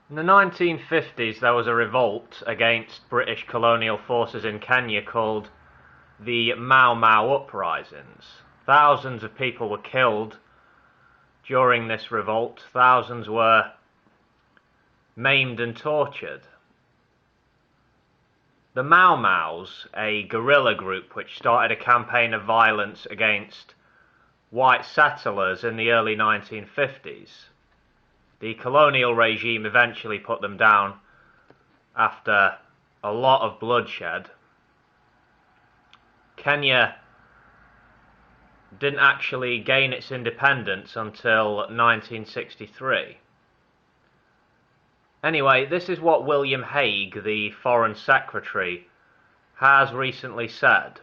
In the 1950s, there was a revolt against British colonial forces in Kenya called the Mau Mau uprisings. Thousands of people were killed during this revolt. Thousands were maimed and tortured. The Mau Maus, a guerrilla group which started a campaign of violence against white settlers in the early 1950s. The colonial regime eventually put them down after a lot of bloodshed. Kenya didn't actually gain its independence until 1963. Anyway, this is what William Hague, the Foreign Secretary, has recently said.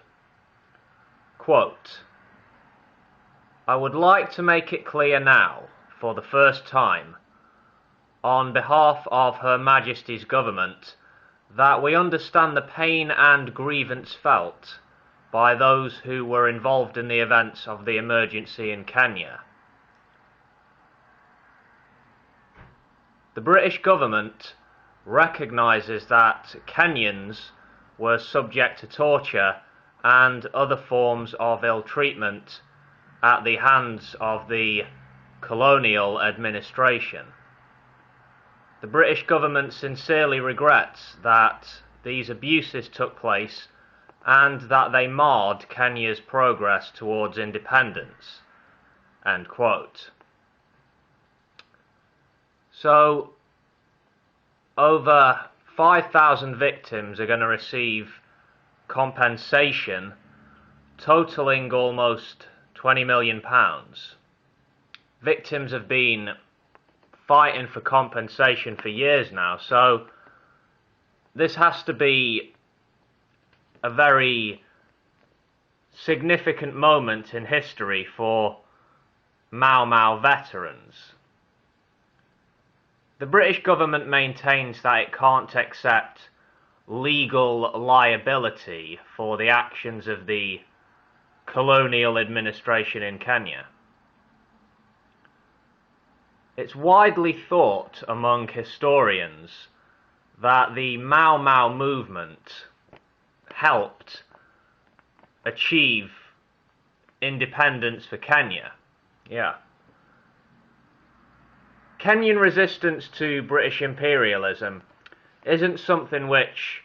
Quote, "I would like to make it clear now, for the first time, on behalf of Her Majesty's government, that we understand the pain and grievance felt by those who were involved in the events of the emergency in Kenya. The British government recognises that Kenyans were subject to torture and other forms of ill treatment at the hands of the colonial administration. The British government sincerely regrets that these abuses took place and that they marred Kenya's progress towards independence." End quote. So, over 5,000 victims are going to receive compensation totaling almost £20 million. Victims have been fighting for compensation for years now, so this has to be a very significant moment in history for Mau Mau veterans. The British government maintains that it can't accept legal liability for the actions of the colonial administration in Kenya. It's widely thought among historians that the Mau Mau movement helped achieve independence for Kenya. Yeah. Kenyan resistance to British imperialism isn't something which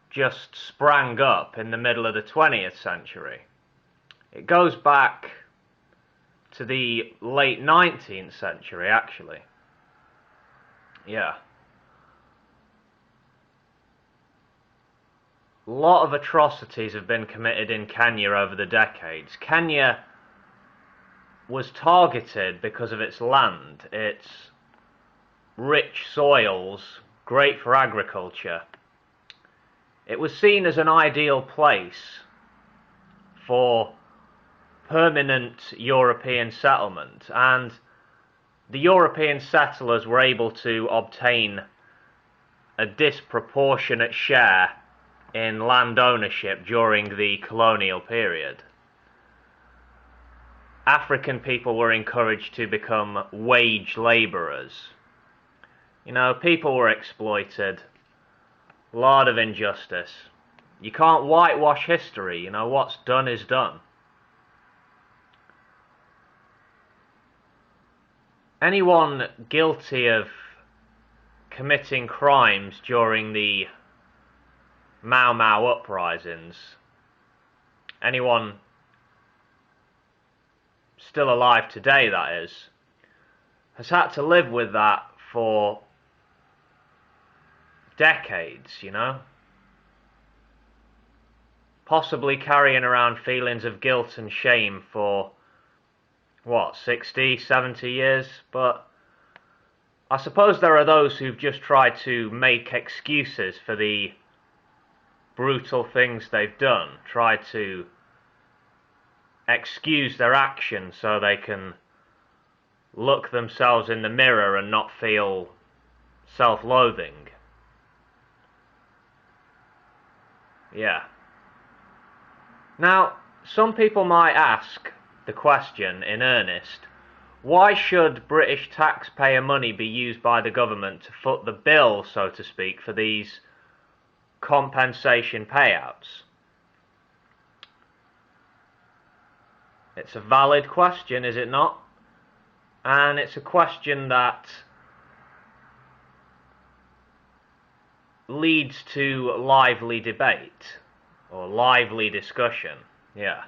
just sprang up in the middle of the 20th century. It goes back to the late 19th century, actually. Yeah. A lot of atrocities have been committed in Kenya over the decades. Kenya was targeted because of its land, its rich soils, great for agriculture. It was seen as an ideal place for permanent European settlement, and the European settlers were able to obtain a disproportionate share in land ownership during the colonial period. African people were encouraged to become wage labourers. You know, people were exploited. A lot of injustice. You can't whitewash history. You know, what's done is done. Anyone guilty of committing crimes during the Mau Mau uprisings, anyone still alive today, that is, has had to live with that for decades, you know? Possibly carrying around feelings of guilt and shame for, 60, 70 years? But I suppose there are those who've just tried to make excuses for the brutal things they've done, tried to excuse their actions so they can look themselves in the mirror and not feel self-loathing. Yeah. Now, some people might ask the question in earnest, Why should British taxpayer money be used by the government to foot the bill, so to speak, for these compensation payouts? It's a valid question, is it not? And it's a question that leads to lively debate, or lively discussion, yeah.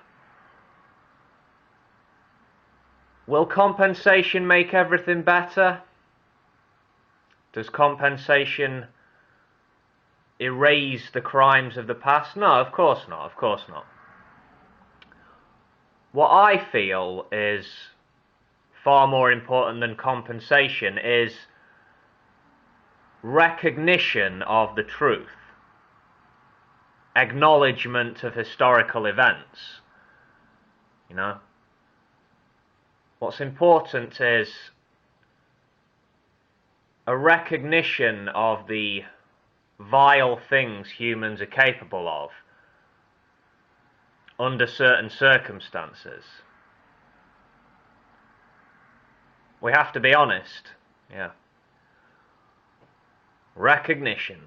Will compensation make everything better? Does compensation erase the crimes of the past? No, of course not, of course not. What I feel is far more important than compensation is recognition of the truth, acknowledgement of historical events. You know, what's important is a recognition of the vile things humans are capable of under certain circumstances. We have to be honest, yeah. Recognition.